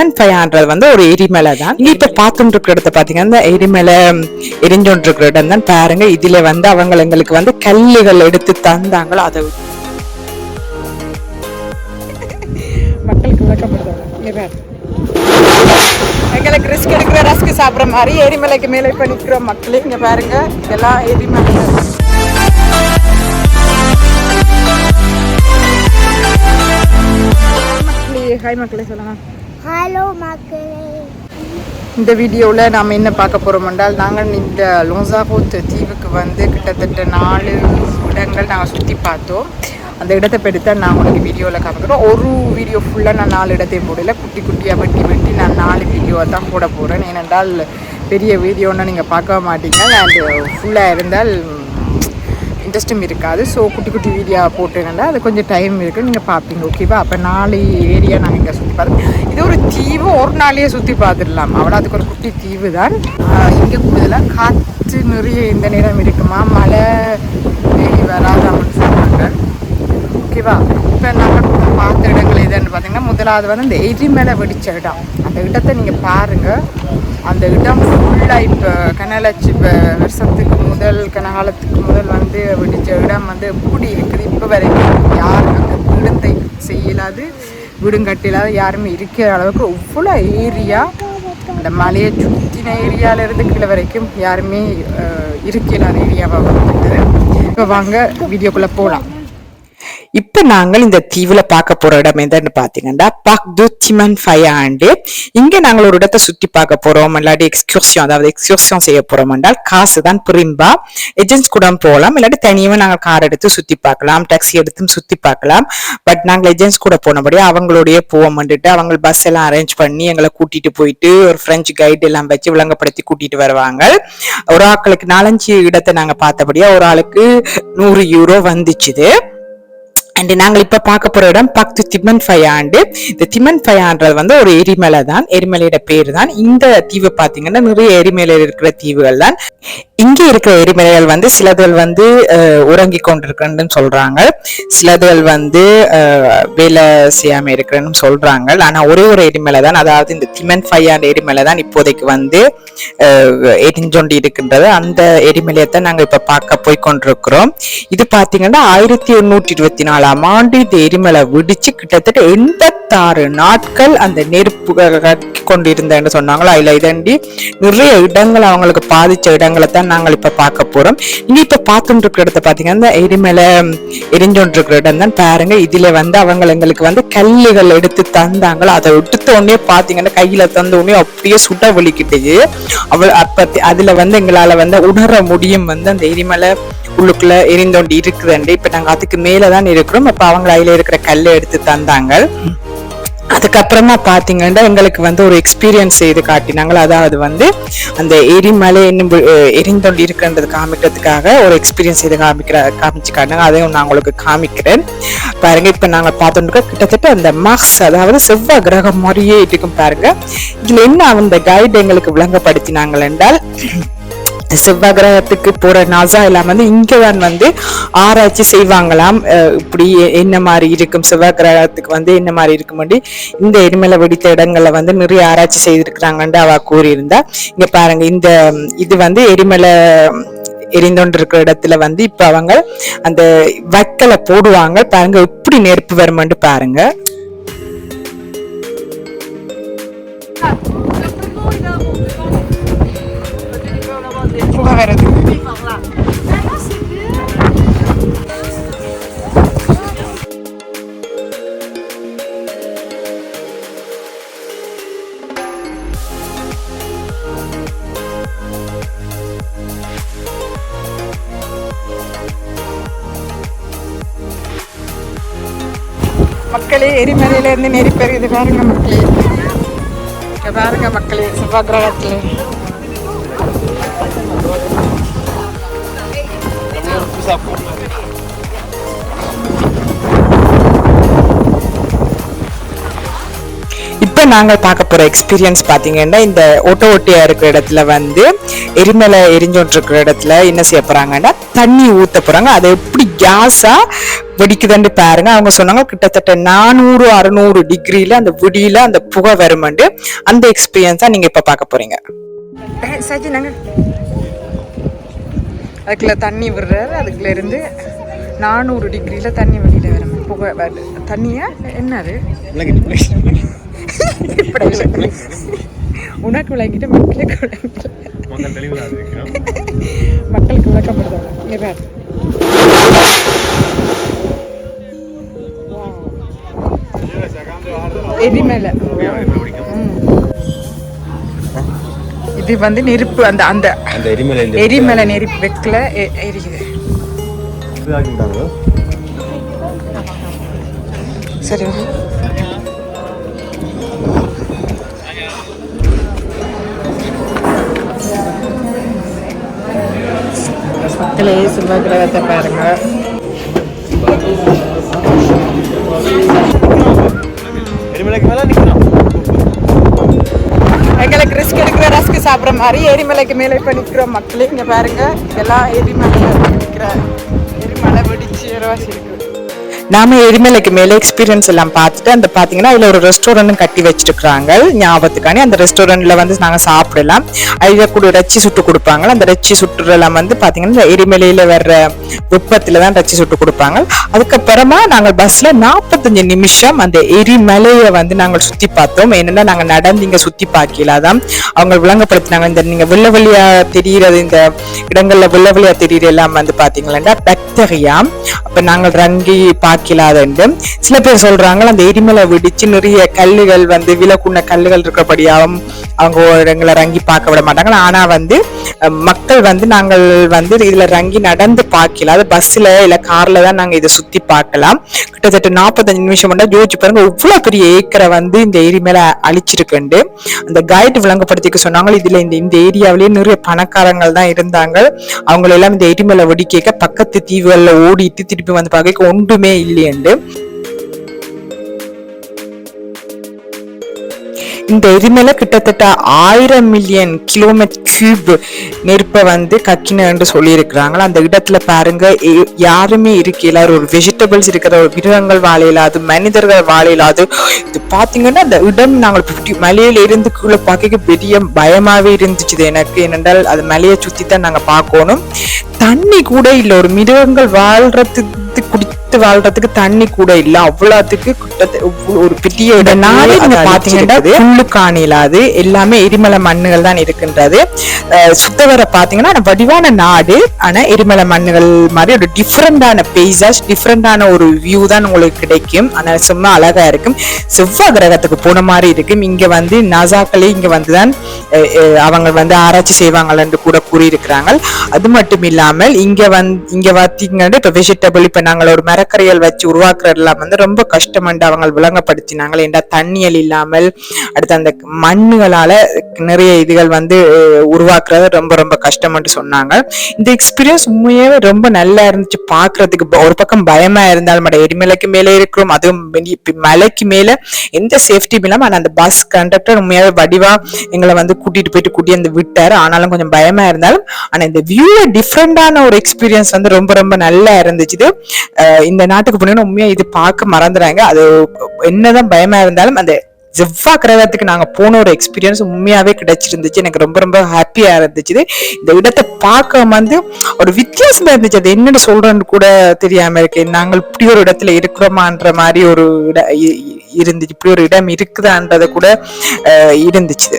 500 வந்து ஒரு எரிமலை தான். இப்ப பார்த்துட்டு இருக்கிற இடத்த பாத்தீங்கன்னா இந்த எரிமலை எரிஞ்சோன்று இருக்கிற இடம் தான் பாருங்க. இதுல வந்து அவங்க எங்களுக்கு வந்து கல்லுகள் எடுத்து தந்தாங்களோ அதை மக்களுக்கு விளக்கப்படுத்தாங்க. எங்களுக்கு ரிஸ்க் எடுக்கிற ரஸ்க் சாப்பிட்ற மாதிரி எரிமலைக்கு மேலே இப்ப நிற்கிற மக்களே இங்க பாருங்க. இதெல்லாம் எரிமலை. ஹாய் மக்களே சொல்லுங்க. ஹலோ மக்களே. இந்த வீடியோவில் நாம் என்ன பார்க்க போகிறோம் என்றால், நாங்கள் இந்த லோசாபோத் தீவுக்கு வந்து கிட்டத்தட்ட 4 இடங்கள் நாங்கள் சுற்றி பார்த்தோம். அந்த இடத்தை பற்றி நான் உங்களுக்கு வீடியோவில் காமிக்கிறோம். ஒரு வீடியோ ஃபுல்லாக நான் 4 இடத்தையும் போடல, குட்டி குட்டியாக வெட்டி நான் 4 வீடியோவை தான் போட போகிறேன். ஏனென்றால் பெரிய வீடியோன்னு நீங்கள் பார்க்க மாட்டீங்க. அது ஃபுல்லாக இருந்தால் இன்ட்ரெஸ்ட்டும் இருக்காது. ஸோ குட்டி குட்டி வீடியோ போட்டுருந்தா அது கொஞ்சம் டைம் இருக்குது, நீங்கள் பார்ப்பீங்க. ஓகேவா? அப்போ 4 ஏரியா நாங்கள் இங்கே சுற்றி பார்த்தோம். இது ஒரு தீவு, ஒரு நாளையே சுற்றி பார்த்துடலாம். அவ்வளோ அதுக்கு ஒரு குட்டி தீவு தான். இங்கே கூடுதலாக காற்று நிறைய இந்த நேரம் இருக்குமா, மழை வராதான்னு சொன்னாங்க. ஓகேவா? இப்போ நாங்கள் பார்த்த இடங்கள் எதுன்னு பார்த்தீங்கன்னா, முதலாவது வந்து இந்த எரிமலை வெடிச்ச இடம். அந்த இடத்தை நீங்கள் பாருங்கள். அந்த இடம் ஃபுல்லாக இப்போ வருஷத்துக்கு முதல் கனகாலத்துக்கு முதல் வந்து வெடிச்ச இடம் வந்து எப்படி இருக்குது இப்போ வரைக்கும் யாரும் அந்த வீடத்தை செய்யலாது, வீடும் கட்டிலாத யாருமே இருக்கிற அளவுக்கு அவ்வளோ ஏரியா, அந்த மலையை சுற்றின ஏரியாவிலேருந்து கீழே வரைக்கும் யாருமே இருக்கிற ஏரியாவை வந்துட்டு. இப்போ வாங்க வீடியோக்குள்ளே போகலாம். இப்ப நாங்கள் இந்த தீவுல பார்க்க போற இடம் எதுன்னு பாத்தீங்கன்னா பாக் டு திமன் ஃபயாண்டு. இங்க நாங்கள் ஒரு இடத்தை சுற்றி பார்க்க போறோம், இல்லாட்டி எக்ஸ்கர்ஷன் செய்ய போறோம் என்றால் காசு தான் பிரிம்பா. ஏஜென்ட்ஸ் கூட போகலாம், இல்லாட்டி தனியாக நாங்கள் கார் எடுத்து சுத்தி பார்க்கலாம், டாக்ஸி எடுத்தும் சுத்தி பார்க்கலாம். பட் நாங்கள் ஏஜென்ட்ஸ் கூட போனபடியே அவங்களோடய போவோம்ட்டு அவங்க பஸ் எல்லாம் அரேஞ்ச் பண்ணி எங்களை கூட்டிட்டு போயிட்டு ஒரு பிரெஞ்சு கைடு எல்லாம் வச்சு விளங்கப்படுத்தி கூட்டிட்டு வருவாங்க. ஒரு ஆட்களுக்கு 4-5 இடத்தை நாங்க பார்த்தபடியா ஒரு ஆளுக்கு 100 யூரோ வந்துச்சுது. அண்ட் நாங்கள் இப்ப பார்க்க போற இடம் பக்து திமன் ஃபயாண்டு. இந்த திமன் ஃபயான்றது வந்து ஒரு எரிமலை தான், எரிமலையோட பேரு தான். இந்த தீவு பாத்தீங்கன்னா நிறைய எரிமலை இருக்கிற தீவுகள் தான். இங்க இருக்கிற எரிமலைகள் வந்து சிலதுகள் வந்து உறங்கி கொண்டிருக்கிறன்னு சொல்றாங்க, சிலதுகள் வந்து வேலை செய்யாம இருக்கிறன்னு சொல்றாங்க. ஆனா ஒரே ஒரு எரிமலை தான், அதாவது இந்த திமன் ஃபயாண்ட் எரிமலை தான் இப்போதைக்கு வந்து எரிஞ்சொண்டி இருக்கின்றது. அந்த எரிமலையத்தான் நாங்க இப்ப பார்க்க போய் கொண்டிருக்கிறோம். இது பாத்தீங்கன்னா 1824 ஆண்டு இந்த எரிமலை விடிச்சு கிட்டத்தட்ட 86 நாட்கள் அந்த நெருப்பு கொண்டிருந்தேன்னு சொன்னாங்களோ. அதுல இதண்டி நிறைய இடங்கள் அவங்களுக்கு பாதிச்ச இடங்களை தான் நாங்கள் இப்ப பார்க்க போறோம். இங்க இப்ப பார்த்துட்டு இருக்கிற இடத்த பாத்தீங்கன்னா இந்த எரிமலை எரிஞ்சோன்று இருக்கிற இடம் தான் பாருங்க. இதுல வந்து அவங்க எங்களுக்கு வந்து கல்லுகள் எடுத்து தந்தாங்களோ, அதை எடுத்த உடனே பாத்தீங்கன்னா கையில தந்த உடனே அப்படியே சுட வலிக்கிட்டது. அதுல வந்து எங்களால வந்து உணர முடியும் வந்து அந்த எரிமலை உள்ளுக்குள்ள எரிந்தோண்டி இருக்குதுண்டு. இப்ப நாங்க அதுக்கு மேலதான் இருக்கிறோம். அப்ப அவங்க அதுல இருக்கிற கல்லை எடுத்து தந்தாங்க. அதுக்கப்புறமா பாத்தீங்கன்னா எங்களுக்கு வந்து ஒரு எக்ஸ்பீரியன்ஸ் செய்து காட்டினாங்க. அதாவது வந்து அந்த எரிமலை இன்னும் எரிந்தோண்டி இருக்குன்றது காமிக்கிறதுக்காக ஒரு எக்ஸ்பீரியன்ஸ் செய்து காமிச்சு காட்டினாங்க. அதையும் நான் உங்களுக்கு காமிக்கிறேன் பாருங்க. இப்ப நாங்க பார்த்தோம்னா கிட்டத்தட்ட அந்த மார்ஸ், அதாவது செவ்வாய் கிரகம் மாதிரியே இருக்கும் பாருங்க. இதுல என்ன அந்த கைடு எங்களுக்கு விளங்கப்படுத்தினாங்கள் என்றால், செவ்வாய் கிரகத்துக்கு போற நாசா எல்லாம் வந்து இங்கதான் வந்து ஆராய்ச்சி செய்வாங்களாம். இப்படி என்ன மாதிரி இருக்கும், செவ்வாய் கிரகத்துக்கு வந்து என்ன மாதிரி இருக்கும், இந்த எரிமலை வெடித்த இடங்கள்ல வந்து நிறைய ஆராய்ச்சி செய்திருக்கிறாங்கன்னு அவ கூறியிருந்தா. இங்க பாருங்க, இது வந்து எரிமலை எரிந்தோண்டு இருக்கிற இடத்துல வந்து இப்ப அவங்க அந்த வக்கலை போடுவாங்க பாருங்க. எப்படி நெருப்பு வருமென்று பாருங்க. வருது மக்களே, எரிமலையில இருந்து நெருப்பெருகுது பாருங்க மக்களே. பாருங்க மக்களே, செவ்வாய் கிரகத்துல இப்ப நாங்கள் பார்க்க போற எக்ஸ்பீரியன்ஸ் பாத்தீங்கன்னா இந்த ஓட்டியா இருக்கிற இடத்துல வந்து எரிமலை எரிஞ்சோட்டு இருக்கிற இடத்துல என்ன செய்ய போறாங்கன்னா தண்ணி ஊத்த போறாங்க. அதை எப்படி கேஸா வெடிக்குதுன்னு பாருங்க. அவங்க சொன்னாங்க கிட்டத்தட்ட 400-600 டிகிரில அந்த விடியில அந்த புகை வருமெண்டு. அந்த எக்ஸ்பீரியன்ஸா நீங்க இப்ப பார்க்க போறீங்க. அதுக்குள்ள தண்ணி விடுறாரு. அதுக்குள்ள இருந்து 400 டிகிரில தண்ணி வெளியில வரும். புகை தண்ணியா என்னது உனக்கு விளங்கிட்டு மக்களுக்கு விளக்கப்படுது. எரிமலை இது வந்து நெருப்பு அந்த அந்த எரிமலை நெருப்பு வெக்கல எரியுது. சரி மக்களே செவ்வாய் கிரகத்தை பாருங்க. எங்களுக்கு ரிஸ்க் எடுக்கிற ரஸ்க் சாப்பிட்ற மாதிரி எரிமலைக்கு மேலே இப்போ நிற்கிறோம் மக்களே. இங்கே பாருங்க எல்லாம் எரிமலை நிற்கிற எரிமலை வெடிச்சு இருக்கு. நாம எரிமலைக்கு மேலே எக்ஸ்பீரியன்ஸ் எல்லாம் பார்த்துட்டு அந்த பார்த்தீங்கன்னா அதில் ஒரு ரெஸ்டாரண்ட்டும் கட்டி வச்சிருக்கிறாங்க ஞாபகத்துக்கானே. அந்த ரெஸ்டாரண்ட்ல வந்து நாங்கள் சாப்பிடலாம். அதில் கூட ரச்சி சுட்டு கொடுப்பாங்க. அந்த ரச்சி சுட்டுலாம் வந்து பார்த்தீங்கன்னா இந்த எரிமலையில வர்ற வெப்பத்தில் தான் ரச்சி சுட்டு கொடுப்பாங்க. அதுக்கப்புறமா நாங்கள் பஸ்ல 45 நிமிஷம் அந்த எரிமலையை வந்து நாங்கள் சுற்றி பார்த்தோம். என்னன்னா நாங்கள் நடந்து இங்கே சுற்றி பார்க்கலாதான் அவங்க விளங்கப்படுத்தினாங்க. இந்த நீங்க வெள்ள வெளியா தெரிகிறது இந்த இடங்கள்ல வெள்ள வெளியா தெரியுற எல்லாம் வந்து பார்த்தீங்கன்னா பாக்டீரியா. அப்ப நாங்கள் ரங்கி பார்க்கலாதுண்டு சில பேர் சொல்றாங்க. அந்த எரிமலை வெடிச்சு நிறைய கல்லுகள் வந்து விலக்குண்ண கல்லுகள் இருக்கிறபடியாகவும் அவங்க எங்களை ரங்கி பார்க்க விட மாட்டாங்க. ஆனா வந்து மக்கள் வந்து நாங்கள் வந்து இதுல ரங்கி நடந்து பார்க்கல. அது பஸ்ல இல்ல கார்ல தான் நாங்க இதை சுத்தி பார்க்கலாம். கிட்டத்தட்ட 45 நிமிஷம் யோசிச்சு பாருங்க. இவ்வளவு பெரிய ஏக்கரை வந்து இந்த எரிமலை அழிச்சிருக்குண்டு அந்த கைடு விளங்கப்படுத்திக்க சொன்னாங்க. இதுல இந்த ஏரியாவிலேயே நிறைய பணக்காரங்கள் தான் இருந்தாங்க. அவங்கள எல்லாம் இந்த எரிமலை வெடிக்க பக்கத்து தீவுகள்ல ஓடிட்டு திருப்பி வந்து பார்க்க ஒன்றுமே இல்லையண்டு. இந்த எரிமலை கிட்டத்தட்ட 1000 மில்லியன் கிலோமீட்டர் கியூப் நெருப்பை வந்து கக்கினு சொல்லி இருக்கிறாங்க. அந்த இடத்துல பாருங்க யாருமே இருக்கல. ஒரு வெஜிடபிள்ஸ் இருக்கிற ஒரு மிருகங்கள் வாழையிலாது, மனிதர்கள் வாழையிலாது. இது பாத்தீங்கன்னா அந்த இடம் நாங்கள் மலையில இருந்து கீழே பார்க்க பெரிய பயமாவே இருந்துச்சு எனக்கு. ஏனென்றால் அது மலையை சுத்தி தான் நாங்க பார்க்கணும். தண்ணி கூட இல்லை. ஒரு மிருகங்கள் வாழ்றதுக்கு குடித்து வாழ்றதுக்கு தண்ணி கூட இல்ல. அவ்வளவுக்கு ஒரு பெரிய இடம். பாத்தீங்கன்னா புல்லு காணிலாது எல்லாமே எரிமலை மண்ணுகள் தான் இருக்கின்றது. சுத்தவரை பாத்தீங்கன்னா வடிவான நாடு. ஆனா எரிமலை மண்ணுகள் மாதிரி ஒரு டிஃப்ரெண்டான பெய்சாஸ், டிஃப்ரெண்டான ஒரு வியூ தான் உங்களுக்கு கிடைக்கும். ஆனா சும்மா அழகா இருக்கும். செவ்வாய் கிரகத்துக்கு போன மாதிரி இருக்கும். இங்க வந்து நாசாக்களே இங்க வந்துதான் அவங்க வந்து ஆராய்ச்சி செய்வாங்கன்னு கூட கூறியிருக்கிறாங்க. அது மட்டும் இல்லாமல் இங்க பாத்தீங்கன்னா இப்ப வெஜிடபிள் இப்ப நாங்கள் ஒரு மரக்கரைகள் வச்சு உருவாக்குறதுலாம் வந்து ரொம்ப கஷ்டமண்டு அவங்க விளங்கப்படுத்தினாங்க. ஏண்டா தண்ணியல் இல்லாமல் அடுத்து அந்த மண்ணுகளால நிறைய இதுகள் வந்து உருவாக்குறது ரொம்ப ரொம்ப கஷ்டம்னு சொன்னாங்க. இந்த எக்ஸ்பீரியன்ஸ் உண்மையாவே ரொம்ப நல்லா இருந்துச்சு பாக்குறதுக்கு. ஒரு பக்கம் பயமா இருந்தாலும் எரிமலைக்கு மேலே இருக்கிறோம், அதுவும் மலைக்கு மேல எந்த சேஃப்டியும் இல்லாம. ஆனா அந்த பஸ் கண்டக்டர் உண்மையாவே வடிவா எங்களை வந்து கூட்டி வந்து விட்டாரு. ஆனாலும் கொஞ்சம் பயமா இருந்தாலும் ஆனா இந்த வியூ டிஃப்ரெண்டான ஒரு எக்ஸ்பீரியன்ஸ் வந்து ரொம்ப ரொம்ப நல்லா இருந்துச்சு. இந்த நாட்டுக்கு போனீங்கன்னா உண்மையா இது பார்க்க மறந்துறாங்க. அது என்னதான் பயமா இருந்தாலும் அந்த செவ்வாய் கிரகத்துக்கு நாங்க போன ஒரு எக்ஸ்பீரியன்ஸ் உண்மையாவே கிடைச்சிருந்துச்சு. எனக்கு ரொம்ப ரொம்ப ஹாப்பியா இருந்துச்சு. இந்த இடத்தை பார்க்க வந்து ஒரு வித்தியாசமா இருந்துச்சு. அது என்னன்னு சொல்றேன்னு கூட தெரியாம இருக்கேன். நாங்கள் இப்படி ஒரு இடத்துல இருக்கிறோமான்ற மாதிரி ஒரு இடம் இருந்துச்சு. இப்படி ஒரு இடம் இருக்குதான்றத கூட இருந்துச்சு.